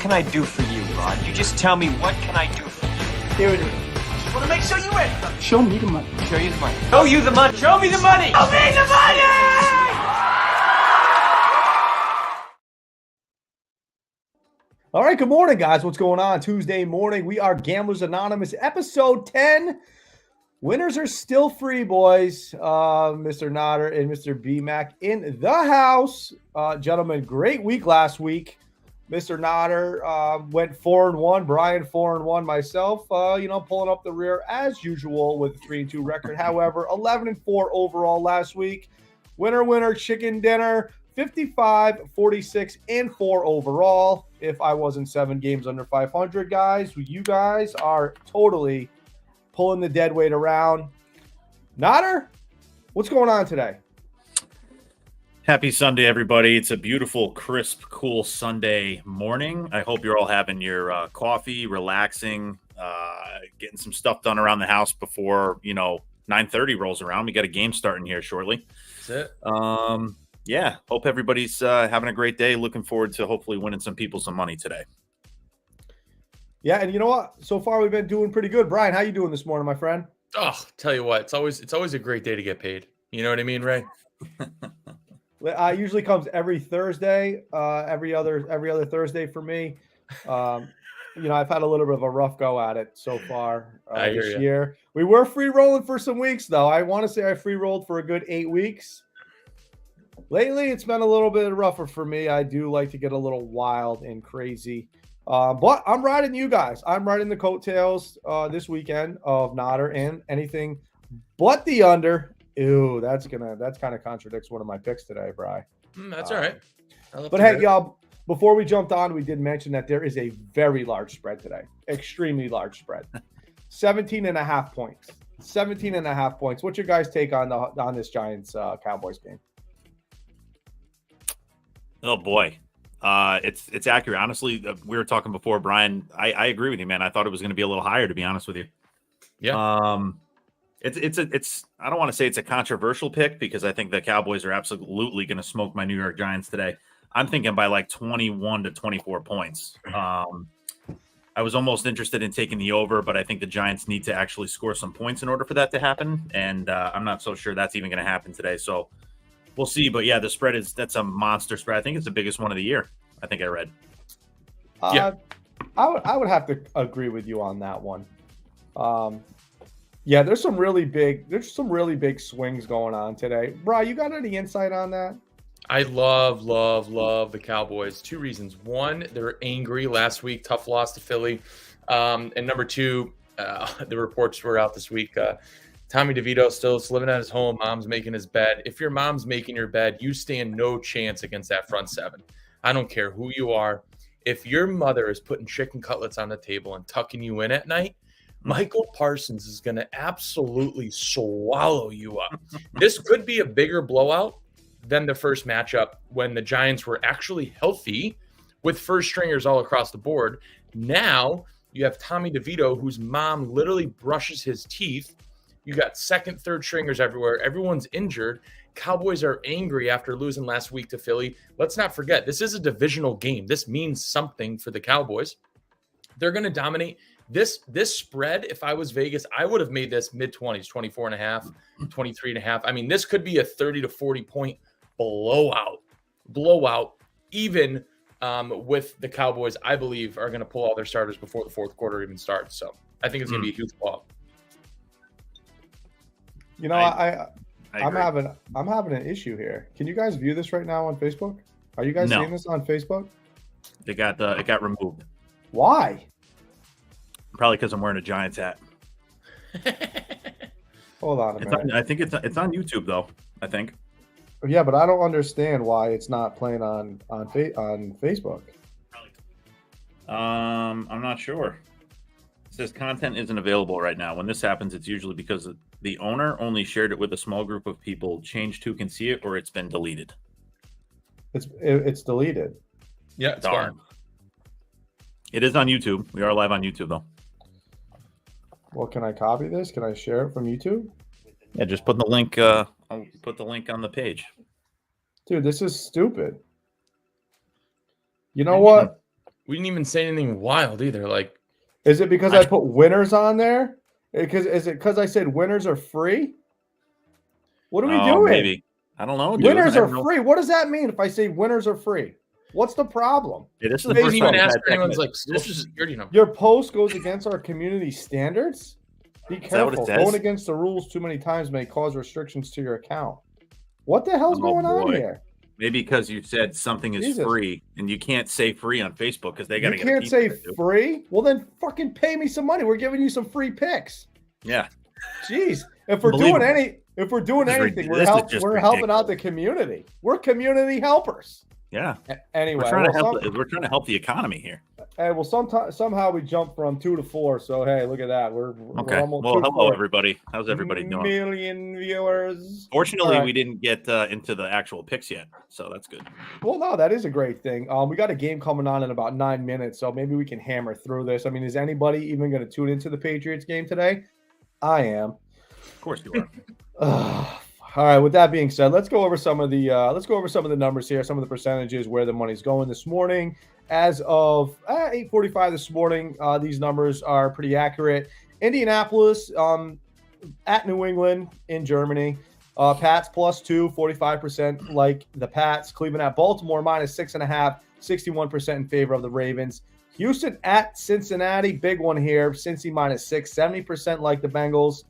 can I do for you, Rod? You just tell me, what can I do for you? Here it is. I want to make sure you win. Show me the money. Show you the money. Show you the money. Show me the money. Show me the money! All right, good morning, guys. What's going on? Tuesday morning. We are Gamblers Anonymous, episode 10. Winners are still free, boys. Mr. Nodder and Mr. B-Mac in the house. Gentlemen, great week last week. Mr. Nodder went 4-1. Brian 4-1. Myself, pulling up the rear as usual with a 3-2 record. However, 11-4 overall last week. Winner, chicken dinner. 55, 46, and 4 overall. If I wasn't 7 games under 500, guys, you guys are totally pulling the dead weight around. Nodder, what's going on today? Happy Sunday, everybody. It's a beautiful, crisp, cool Sunday morning. I hope you're all having your coffee, relaxing, getting some stuff done around the house before, 9:30 rolls around. We got a game starting here shortly. That's it. Yeah, hope everybody's having a great day. Looking forward to hopefully winning some people some money today. Yeah, and you know what? So far, we've been doing pretty good. Brian, how you doing this morning, my friend? Oh, tell you what, it's always a great day to get paid. You know what I mean, Ray? Usually comes every Thursday, every other Thursday for me. I've had a little bit of a rough go at it so far this year. We were free rolling for some weeks, though. I want to say I free rolled for a good 8 weeks. Lately, it's been a little bit rougher for me. I do like to get a little wild and crazy. But I'm riding you guys. I'm riding the coattails this weekend of Nodder and anything but the under. Ew, that's kind of contradicts one of my picks today, Bri. That's all right. But hey, y'all, before we jumped on, we did mention that there is a very large spread today. Extremely large spread. 17.5 points. 17.5 points. What's your guys' take on this Giants Cowboys game? Oh boy, it's accurate. Honestly, we were talking before, Brian. I agree with you, man. I thought it was going to be a little higher, to be honest with you. Yeah. It's I don't want to say it's a controversial pick because I think the Cowboys are absolutely going to smoke my New York Giants today. I'm thinking by like 21 to 24 points. I was almost interested in taking the over, but I think the Giants need to actually score some points in order for that to happen, and I'm not so sure that's even going to happen today. So. We'll see, but yeah, the spread that's a monster spread. I think it's the biggest one of the year. I think I read. Yeah, I would have to agree with you on that one. Yeah, there's some really big swings going on today. Bri, you got any insight on that? I love the Cowboys. 2 reasons. One, they're angry last week, tough loss to Philly, and number 2, the reports were out this week. Tommy DeVito still living at his home. Mom's making his bed. If your mom's making your bed, you stand no chance against that front seven. I don't care who you are. If your mother is putting chicken cutlets on the table and tucking you in at night, Michael Parsons is going to absolutely swallow you up. This could be a bigger blowout than the first matchup when the Giants were actually healthy with first stringers all across the board. Now you have Tommy DeVito, whose mom literally brushes his teeth. You got second, third stringers everywhere. Everyone's injured. Cowboys are angry after losing last week to Philly. Let's not forget, this is a divisional game. This means something for the Cowboys. They're going to dominate. This spread, if I was Vegas, I would have made this mid-20s, 24.5, 23.5. I mean, this could be a 30 to 40 point blowout, even with the Cowboys, I believe, are going to pull all their starters before the fourth quarter even starts. So I think it's going to be a huge blowout. You know, I'm having an issue here. Can you guys view this right now on Facebook? Are you guys seeing this on Facebook? It got removed. Why? Probably because I'm wearing a Giants hat. Hold on a minute. I think it's on YouTube though. I think. Yeah, but I don't understand why it's not playing on Facebook. I'm not sure. It says content isn't available right now. When this happens, it's usually because the owner only shared it with a small group of people. Changed who can see it, or it's been deleted. It's deleted. Yeah, it's gone. It is on YouTube. We are live on YouTube though. Well, can I copy this? Can I share it from YouTube? Yeah, just put the link. I'll put the link on the page. Dude, this is stupid. You know what? We didn't even say anything wild either. Like, is it because I put winners on there? Is it because I said winners are free? What are we doing? Maybe. I don't know, dude. Winners are free. What does that mean if I say winners are free? What's the problem? This is they the didn't first even time ask I've for had anyone's that. like social security number. Your post goes against our community standards? Be Is that what it careful. says? Going against the rules too many times may cause restrictions to your account. What the hell's going on here? Maybe because you said something is free, and you can't say free on Facebook because they got to get. You can't say free. Well, then fucking pay me some money. We're giving you some free picks. Yeah. Jeez, if we're doing anything, we're helping out the community. We're community helpers. Yeah. Anyway, we're trying to help the economy here. Hey, well, somehow we jumped from 2 to 4. So hey, look at that. We're almost. Well, hello everybody. How's everybody doing? Million viewers. Fortunately, we didn't get into the actual picks yet, so that's good. Well, no, that is a great thing. We got a game coming on in about 9 minutes, so maybe we can hammer through this. I mean, is anybody even going to tune into the Patriots game today? I am. Of course you are. All right. With that being said, let's go over some of the numbers here, some of the percentages where the money's going this morning. As of 8:45 this morning, these numbers are pretty accurate. Indianapolis at New England in Germany. Pats +2, 45% like the Pats. Cleveland at Baltimore -6.5, 61% in favor of the Ravens. Houston at Cincinnati, big one here. Cincy -6, 70% like the Bengals.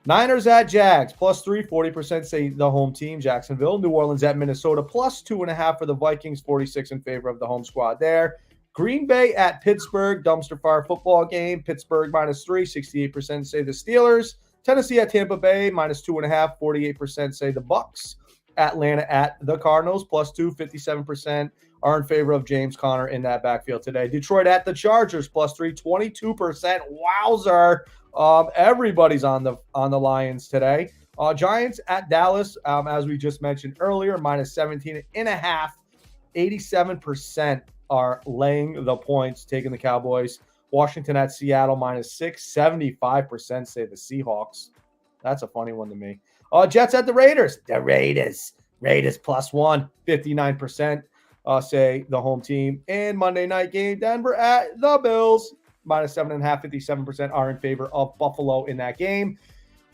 Niners at Jags, +3, 40% say the home team, Jacksonville. New Orleans at Minnesota, +2.5 for the Vikings, 46 in favor of the home squad there. Green Bay at Pittsburgh, dumpster fire football game. Pittsburgh -3, 68% say the Steelers. Tennessee at Tampa Bay, -2.5, 48% say the Bucks. Atlanta at the Cardinals, +2, 57% are in favor of James Conner in that backfield today. Detroit at the Chargers, +3, 22%. Wowzer. Everybody's on the Lions today. Giants at Dallas, as we just mentioned earlier, -17.5. 87% are laying the points, taking the Cowboys. Washington at Seattle, -6. 75% say the Seahawks. That's a funny one to me. Jets at the Raiders. The Raiders +1. 59% say the home team. And Monday night game, Denver at the Bills. -7.5, 57% are in favor of Buffalo in that game.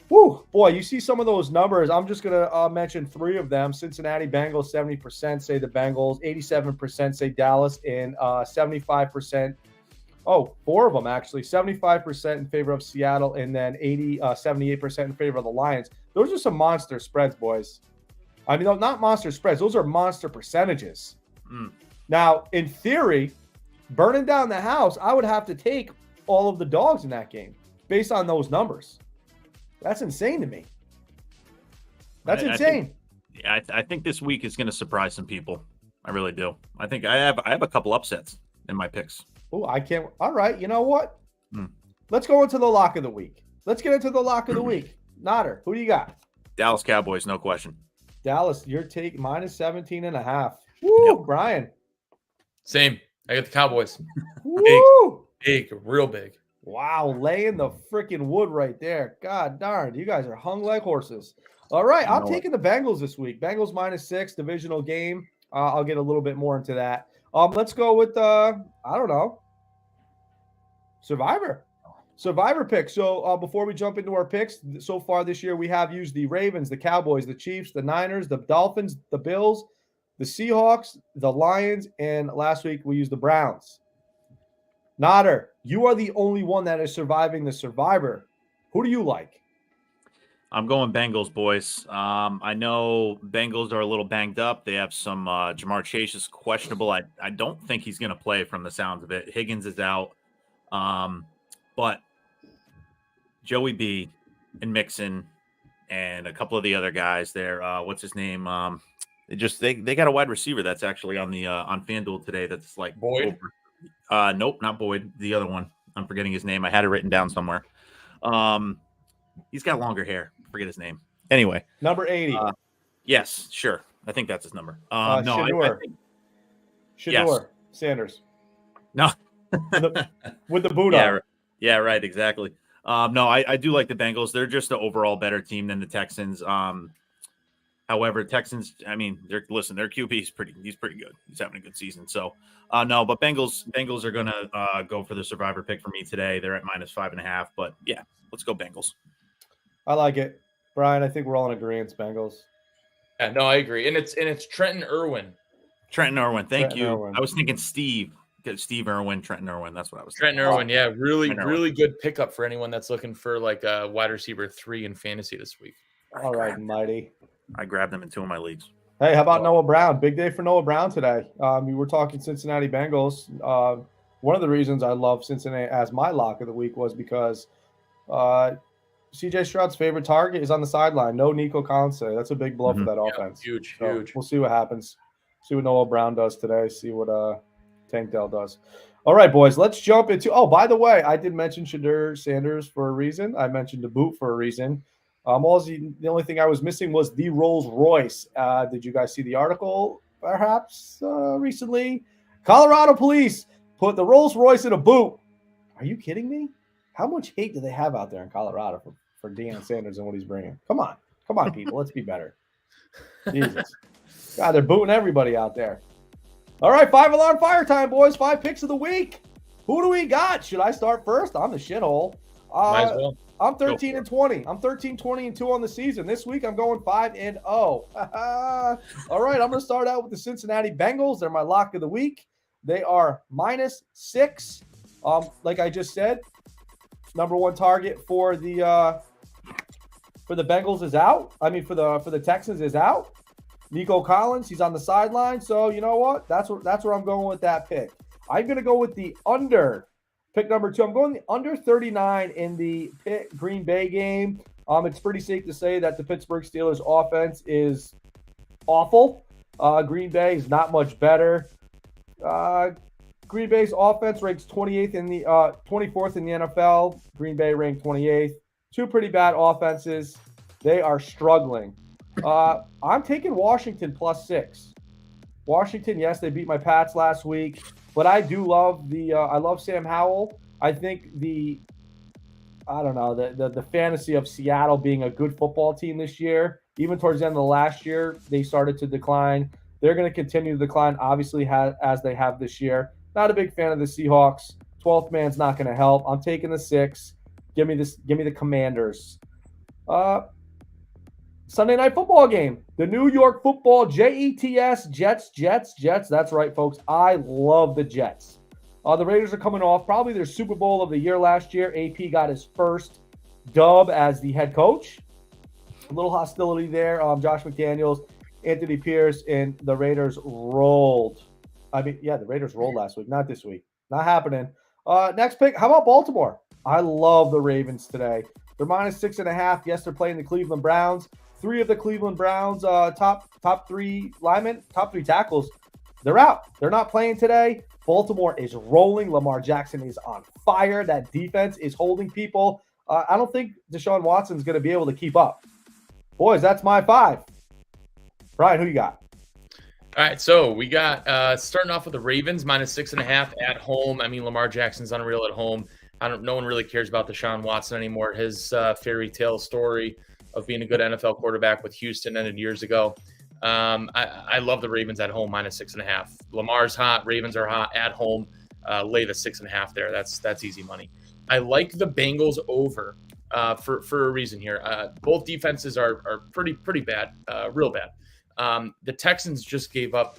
Whew, boy, you see some of those numbers. I'm just going to mention 3 of them. Cincinnati Bengals, 70% say the Bengals, 87% say Dallas, and 75%. 4 of them actually. 75% in favor of Seattle, and then 78% in favor of the Lions. Those are some monster spreads, boys. I mean, not monster spreads. Those are monster percentages. Now, in theory, burning down the house, I would have to take all of the dogs in that game based on those numbers. That's insane to me. That's insane. I think this week is going to surprise some people. I really do. I think I have a couple upsets in my picks. Oh, I can't. All right. You know what? Let's go into the lock of the week. Let's get into the lock of the week. Nodder, who do you got? Dallas Cowboys, no question. Dallas, your take -17.5. Woo, yep. Brian. Same. I got the Cowboys. Big, real big. Wow, laying the freaking wood right there. God darn, you guys are hung like horses. All right, I'm taking the Bengals this week. Bengals -6, divisional game. I'll get a little bit more into that. Let's go with I don't know, Survivor pick. So before we jump into our picks, so far this year we have used the Ravens, the Cowboys, the Chiefs, the Niners, the Dolphins, the Bills, the Seahawks, the Lions, and last week we used the Browns. Nodder, you are the only one that is surviving the Survivor. Who do you like? I'm going Bengals, boys. I know Bengals are a little banged up. They have some Jamar Chase is questionable. I don't think he's going to play from the sounds of it. Higgins is out. But Joey B and Mixon and a couple of the other guys there. What's his name? They got a wide receiver that's actually on the on FanDuel today. That's like Boyd. Nope, not Boyd. The other one. I'm forgetting his name. I had it written down somewhere. He's got longer hair. Forget his name. Anyway, number 80. Yes, sure. I think that's his number. Shador. Shador Sanders. No, with the boot on. Yeah, right. Exactly. No, I do like the Bengals. They're just an overall better team than the Texans. How However, Texans, I mean, their QB is he's pretty good. He's having a good season. So, no, but Bengals are gonna go for the survivor pick for me today. They're at -5.5, but yeah, let's go Bengals. I like it, Brian. I think we're all in agreement. Bengals. Yeah, no, I agree. And it's Trenton Irwin. Trenton Irwin, thank you. Irwin. I was thinking Steve Irwin, Trenton Irwin. That's what I was thinking. Trenton Irwin, yeah, really good pickup for anyone that's looking for like a wide receiver 3 in fantasy this week. All right, mighty. I grabbed them in 2 of my leagues. Hey, how about Noah Brown? Big day for Noah Brown today. We were talking Cincinnati Bengals. One of the reasons I love Cincinnati as my lock of the week was because C.J. Stroud's favorite target is on the sideline. No Nico Collins today. That's a big blow for that offense. Huge. We'll see what happens. See what Noah Brown does today. See what Tank Dell does. All right, boys, let's jump into – oh, by the way, I did mention Shadur Sanders for a reason. I mentioned the boot for a reason. The only thing I was missing was the Rolls Royce. Did you guys see the article perhaps recently? Colorado police put the Rolls Royce in a boot. Are you kidding me? How much hate do they have out there in Colorado for Deion Sanders and what he's bringing? Come on, people. Let's be better. Jesus. God, they're booting everybody out there. All right, 5-alarm fire time, boys. 5 picks of the week. Who do we got? Should I start first? I'm the shithole. Might as well. I'm 13-20. I'm 13-20-2 on the season. This week I'm going 5-0. All right, I'm going to start out with the Cincinnati Bengals. They're my lock of the week. They are -6. Like I just said, number one target for the Bengals is out. I mean, for the Texans is out. Nico Collins, he's on the sideline. So you know what? That's where I'm going with that pick. I'm going to go with the under. Pick number 2. I'm going the under 39 in the Green Bay game. It's pretty safe to say that the Pittsburgh Steelers offense is awful. Green Bay is not much better. Green Bay's offense ranks 24th in the NFL. Green Bay ranked 28th. 2 pretty bad offenses. They are struggling. I'm taking Washington +6. Washington, yes, they beat my Pats last week. But I do love I love Sam Howell. I think the fantasy of Seattle being a good football team this year, even towards the end of the last year, they started to decline. They're going to continue to decline, obviously, as they have this year. Not a big fan of the Seahawks. 12th man's not going to help. I'm taking the 6. Give me the Commanders. Sunday night football game. The New York Football Jets. That's right, folks. I love the Jets. The Raiders are coming off probably their Super Bowl of the year last year. AP got his first dub as the head coach. A little hostility there. Josh McDaniels, Anthony Pierce, and the Raiders rolled. The Raiders rolled last week, not this week. Not happening. Next pick. How about Baltimore? I love the Ravens today. They're -6.5. Yes, they're playing the Cleveland Browns. 3 of the Cleveland Browns top 3 linemen, top 3 tackles, they're out. They're not playing today. Baltimore is rolling. Lamar Jackson is on fire. That defense is holding people. I don't think Deshaun Watson's going to be able to keep up. Boys, that's my 5. Brian, who you got? All right, so we got starting off with the Ravens -6.5 at home. I mean, Lamar Jackson's unreal at home. No one really cares about Deshaun Watson anymore. His fairy tale story of being a good NFL quarterback with Houston ended years ago. I love the Ravens at home -6.5. Lamar's hot. Ravens are hot at home. Lay the 6.5 there. That's easy money. I like the Bengals over for a reason here. Both defenses are pretty bad, real bad. The Texans just gave up,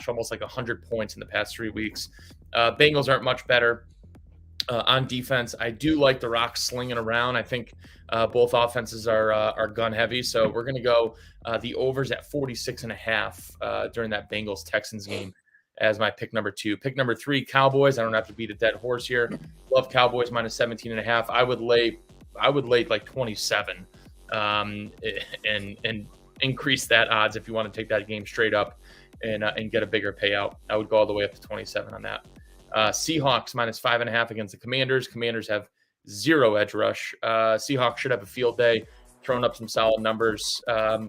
almost like 100 points in the past 3 weeks. Bengals aren't much better. On defense, I do like the Rock slinging around. I think both offenses are gun heavy, so we're going to go the overs at 46.5 during that Bengals-Texans game as my pick number 2. Pick number 3, Cowboys. I don't have to beat a dead horse here. Love Cowboys -17.5. I would lay like 27 and increase that odds if you want to take that game straight up and get a bigger payout. I would go all the way up to 27 on that. Seahawks -5.5 against the Commanders. Commanders have 0 edge rush. Seahawks should have a field day, throwing up some solid numbers.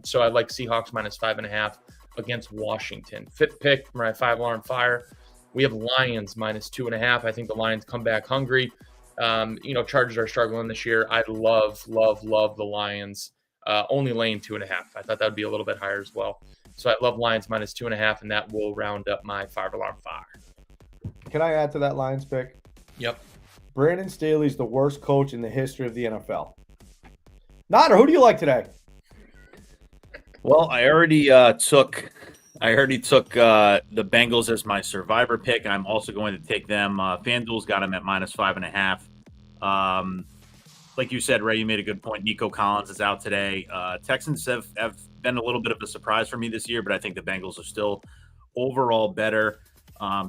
So I like Seahawks -5.5 against Washington. 5th pick for my 5-alarm fire. We have Lions -2.5. I think the Lions come back hungry. Chargers are struggling this year. I love the Lions only laying 2.5. I thought that would be a little bit higher as well. So I love Lions minus 2.5, and that will round up my 5-alarm fire. Can I add to that Lions pick? Yep. Brandon Staley's the worst coach in the history of the NFL. Nodder, who do you like today? Well, I already took the Bengals as my survivor pick. I'm also going to take them. FanDuel's got them at minus 5.5. Like you said, Ray, you made a good point. Nico Collins is out today. Texans have been a little bit of a surprise for me this year, but I think the Bengals are still overall better.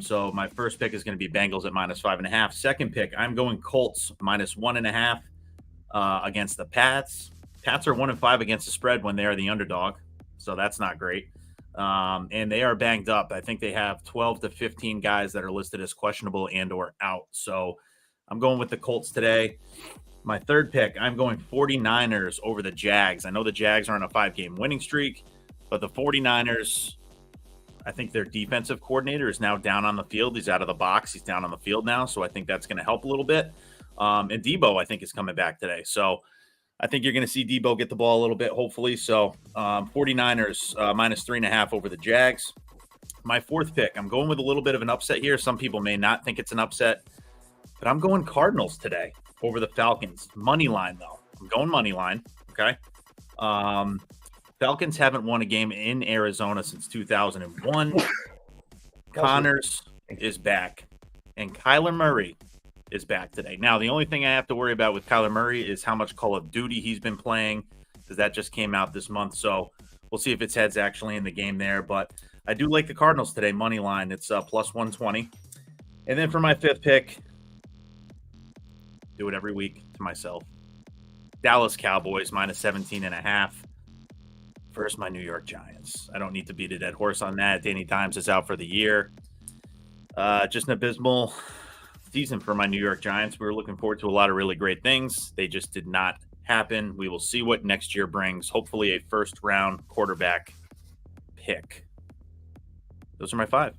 So my first pick is going to be Bengals at minus 5.5. Second pick, I'm going Colts minus 1.5 against the Pats. Pats are 1-5 against the spread when they are the underdog, so that's not great. And they are banged up. I think they have 12 to 15 guys that are listed as questionable and or out. So I'm going with the Colts today. My third pick, I'm going 49ers over the Jags. I know the Jags are on a 5-game winning streak, but the 49ers, I think their defensive coordinator is now down on the field. He's out of the box. He's down on the field now, so I think that's going to help a little bit. And Debo, I think, is coming back today. So I think you're going to see Debo get the ball a little bit, hopefully. So 49ers minus 3.5 over the Jags. My fourth pick, I'm going with a little bit of an upset here. Some people may not think it's an upset, but I'm going Cardinals today over the Falcons. Money line, though. I'm going money line, okay? Falcons haven't won a game in Arizona since 2001. Connors is back, and Kyler Murray is back today. Now, the only thing I have to worry about with Kyler Murray is how much Call of Duty he's been playing, because that just came out this month. So we'll see if his head's actually in the game there. But I do like the Cardinals today, money line. It's plus 120. And then for my fifth pick, do it every week to myself. Dallas Cowboys minus 17.5 versus my New York Giants. I don't need to beat a dead horse on that. Danny Dimes is out for the year. Just an abysmal season for my New York Giants. We were looking forward to a lot of really great things. They just did not happen. We will see what next year brings. Hopefully a first-round quarterback pick. Those are my 5.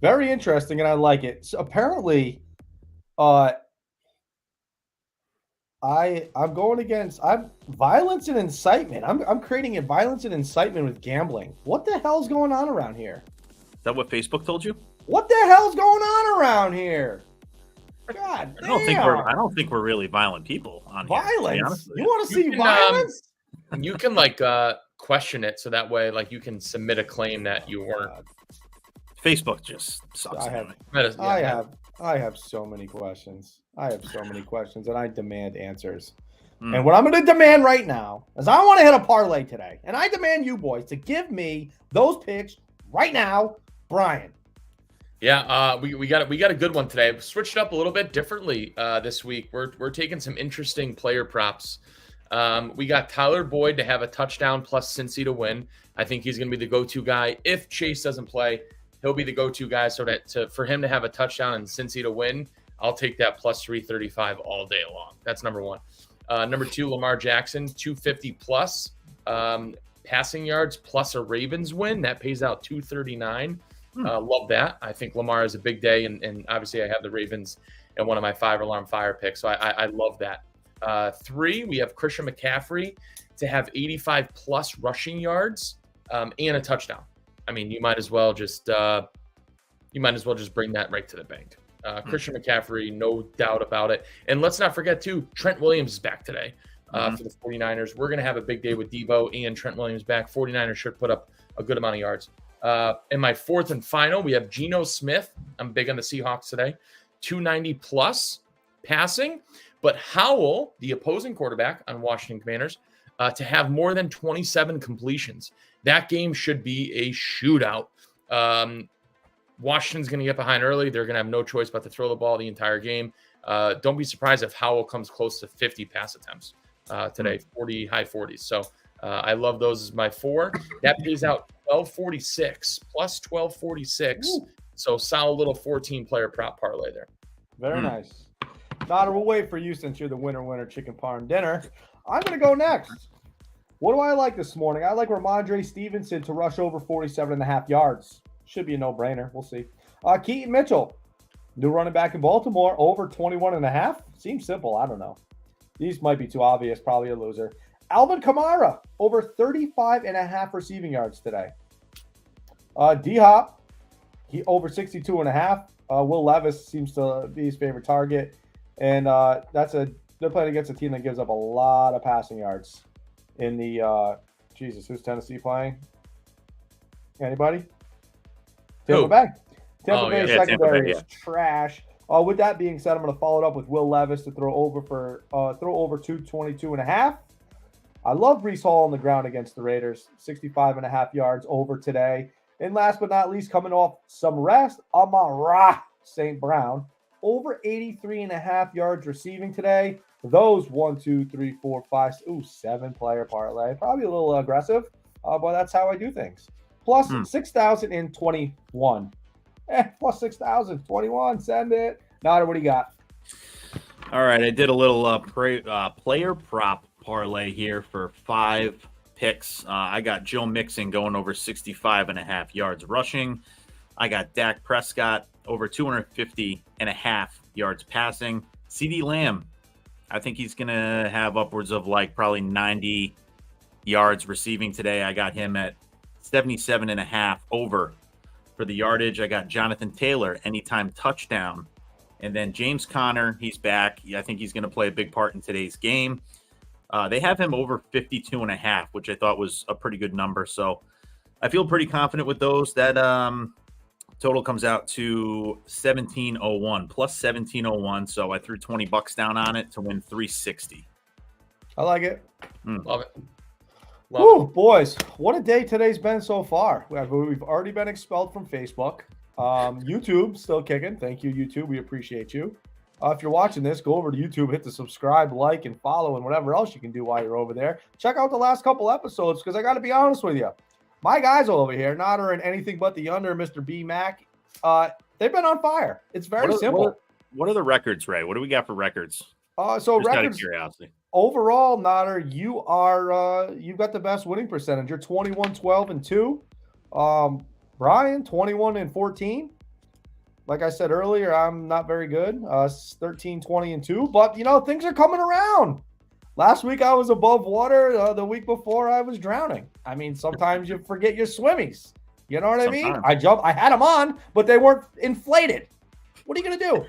Very interesting, and I like it. So apparently, I'm going against violence and incitement. I'm creating a violence and incitement with gambling. What the hell's going on around here? Is that what Facebook told you? What the hell's going on around here? God damn. I don't think we're really violent people on here. Violence? You want to see violence? You can question it so that way you can submit a claim that you weren't. Facebook just sucks. I have so many questions. And I demand answers. And what I'm going to demand right now is I want to hit a parlay today. And I demand you boys to give me those picks right now, Brian. Yeah, we got a good one today. Switched it up a little bit differently this week. We're taking some interesting player props. We got Tyler Boyd to have a touchdown plus Cincy to win. I think he's going to be the go-to guy. If Chase doesn't play, he'll be the go-to guy. So for him to have a touchdown and Cincy to win, I'll take that plus 335 all day long. That's number 1. Number 2, Lamar Jackson, 250 plus passing yards plus a Ravens win. That pays out 239. Love that. I think Lamar has a big day, and obviously I have the Ravens in one of my 5-alarm fire picks, so I love that. 3, we have Christian McCaffrey to have 85 plus rushing yards and a touchdown. I mean, you might as well just bring that right to the bank. Christian McCaffrey, no doubt about it. And let's not forget, too, Trent Williams is back today for the 49ers. We're going to have a big day with Debo and Trent Williams back. 49ers should put up a good amount of yards. In my 4th and final, we have Geno Smith. I'm big on the Seahawks today. 290 plus passing. But Howell, the opposing quarterback on Washington Commanders, to have more than 27 completions. That game should be a shootout. Washington's going to get behind early. They're going to have no choice but to throw the ball the entire game. Don't be surprised if Howell comes close to 50 pass attempts today, high 40s. So I love those as my 4. That pays out 1246 plus 1246. Ooh. So solid little 14-player prop parlay there. Very nice. Nodder, we'll wait for you since you're the winner chicken parm dinner. I'm going to go next. What do I like this morning? I like Ramondre Stevenson to rush over 47.5 yards. Should be a no-brainer. We'll see. Keaton Mitchell, new running back in Baltimore, over 21.5. Seems simple. I don't know. These might be too obvious. Probably a loser. Alvin Kamara, over 35.5 receiving yards today. D-Hop, he over 62.5. Will Levis seems to be his favorite target. And they're playing against a team that gives up a lot of passing yards in the who's Tennessee playing? Anybody? Tampa Bay. Tampa Bay secondary is trash. With that being said, I'm going to follow it up with Will Levis to throw over 222.5. I love Breece Hall on the ground against the Raiders. 65.5 yards over today. And last but not least, coming off some rest, Amon-Ra St. Brown. Over 83.5 yards receiving today. Those 1, 2, 3, 4, 5, 7-player parlay. Probably a little aggressive, but that's how I do things. Plus 6,021. Plus 6,021. Send it. Nada, what do you got? All right, I did a little player prop parlay here for 5 picks. I got Joe Mixon going over 65.5 yards rushing. I got Dak Prescott over 250.5 yards passing. CD Lamb, I think he's going to have upwards of probably 90 yards receiving today. I got him at 77.5 over for the yardage. I got Jonathan Taylor, anytime touchdown. And then James Conner, he's back. I think he's going to play a big part in today's game. They have him over 52.5, which I thought was a pretty good number. So I feel pretty confident with those. That total comes out to 1701 plus 1701. So I threw $20 down on it to win 360. I like it. Love it. Woo, boys, what a day today's been so far. We've already been expelled from Facebook. YouTube still kicking. Thank you, YouTube. We appreciate you. If you're watching this, go over to YouTube, hit the subscribe, like, and follow, and whatever else you can do while you're over there. Check out the last couple episodes, because I got to be honest with you. My guys over here, not are in anything but the under, Mr. B Mac, they've been on fire. It's very simple. What are the records, Ray? What do we got for records? So just records, out of curiosity. Overall, Nodder, you've got the best winning percentage. You're 21-12-2. Brian, 21-14. Like I said earlier, I'm not very good. 13-20-2. But things are coming around. Last week I was above water. The week before I was drowning. I mean, sometimes you forget your swimmies. You know what I mean? I had them on, but they weren't inflated. What are you gonna do?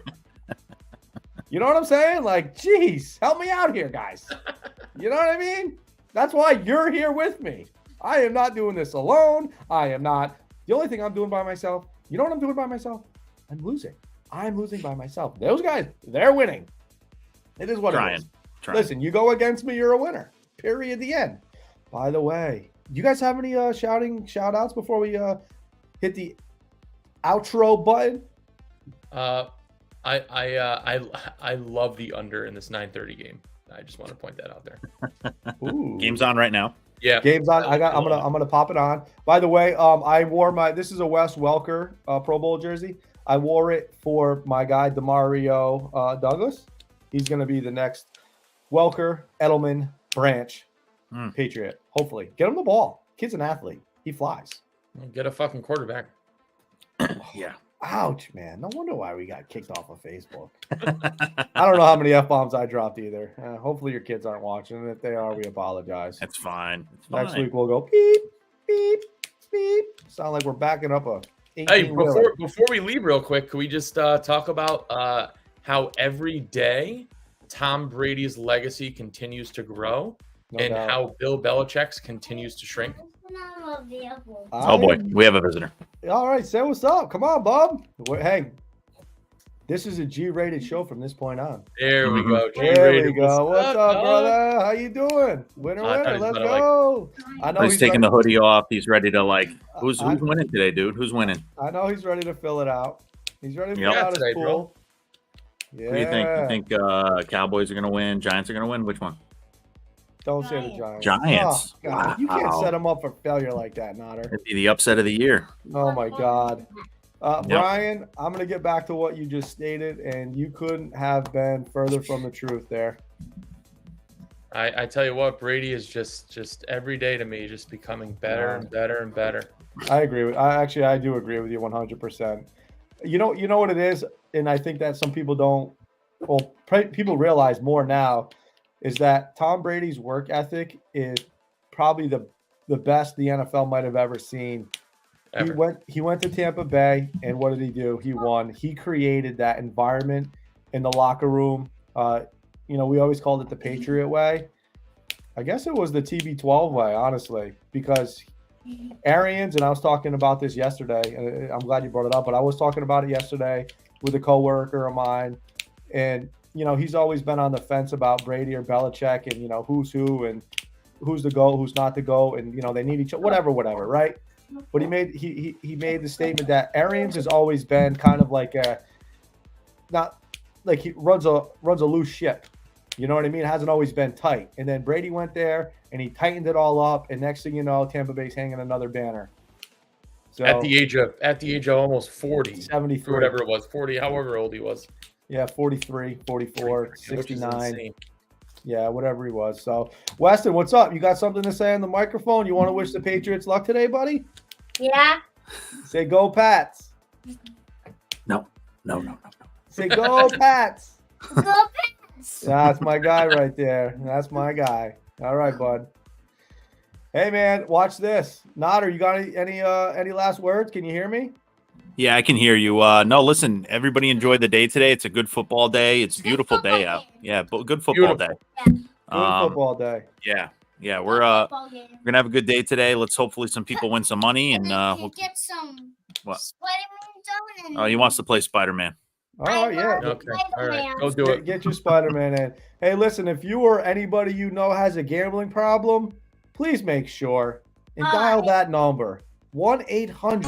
You know what I'm saying? Geez, help me out here, guys. You know what I mean? That's why you're here with me. I am not doing this alone. I am not. The only thing I'm doing by myself, you know what I'm doing by myself? I'm losing. I'm losing by myself. Those guys, they're winning. It is what it is. Listen, you go against me, you're a winner. Period. The end. By the way, do you guys have any shout outs before we hit the outro button? I love the under in this 9:30 game. I just want to point that out there. Ooh. Game's on right now. Yeah, game's on. I'm gonna pop it on. By the way, I wore this is a Wes Welker Pro Bowl jersey. I wore it for my guy Demario Douglas. He's gonna be the next Welker Edelman Branch Patriot. Hopefully, get him the ball. Kid's an athlete. He flies. Get a fucking quarterback. Yeah. Ouch, man. No wonder why we got kicked off of Facebook. I don't know how many F-bombs I dropped either. Hopefully your kids aren't watching. And if they are, we apologize. That's fine. Next week we'll go beep, beep, beep. Sound like we're backing up a 18 Hey, before we leave real quick, can we just talk about how every day Tom Brady's legacy continues to grow and how Bill Belichick's continues to shrink? Oh boy, we have a visitor. All right, say what's up. Come on, Bob. Hey, this is a G-rated show from this point on. There we go. There we go. What's up, brother? How you doing? Winner, let's go. I know he's taking the hoodie off. He's ready to Who's winning today, dude? Who's winning? I know he's ready to fill it out. He's ready to fill out his pool. Yeah. What do you think? You think Cowboys are going to win? Giants are going to win? Which one? Don't say the Giants. Giants. Oh, God. Wow. You can't set them up for failure like that, Nodder. It'd be the upset of the year. Oh, my God. Brian, I'm going to get back to what you just stated, and you couldn't have been further from the truth there. I tell you what, Brady is just every day to me, just becoming better and better and better. I agree. I do agree with you 100%. You know what it is, and I think that some people don't. Well, people realize more now. is that Tom Brady's work ethic is probably the best the NFL might have ever seen. Ever. He went to Tampa Bay, and what did he do? He won. He created that environment in the locker room. We always called it the Patriot way. I guess it was the TB12 way, honestly, because Arians, and I was talking about this yesterday, and I'm glad you brought it up, but I was talking about it yesterday with a coworker of mine, and he's always been on the fence about Brady or Belichick, and who's who and who's the GOAT, who's not the GOAT, and they need each other, whatever, right? But he made the statement that Arians has always been kind of like not like he runs a loose ship. You know what I mean? It hasn't always been tight. And then Brady went there and he tightened it all up. And next thing you know, Tampa Bay's hanging another banner. So at the age of almost 40, 73, or whatever it was, 40, however old he was. Yeah, 43, 44, 69. Insane. Yeah, whatever he was. So, Weston, what's up? You got something to say on the microphone? You want to wish the Patriots luck today, buddy? Yeah. Say go Pats. No. Say go Pats. Go Pats. That's my guy right there. That's my guy. All right, bud. Hey, man, watch this. Nodder, you got any last words? Can you hear me? Yeah, I can hear you. No, listen, everybody enjoyed the day today. It's a good football day. It's a beautiful day out. Yeah, but good football day. Good football day. Yeah, we're gonna have a good day today. Let's hopefully some people win some money and we'll get some what? Spider-Man Oh, he wants to play Spider-Man. Oh, yeah. Okay. All right. Go do it. Get your Spider-Man in. Hey, listen, if you or anybody you know has a gambling problem, please make sure and dial that number 1-800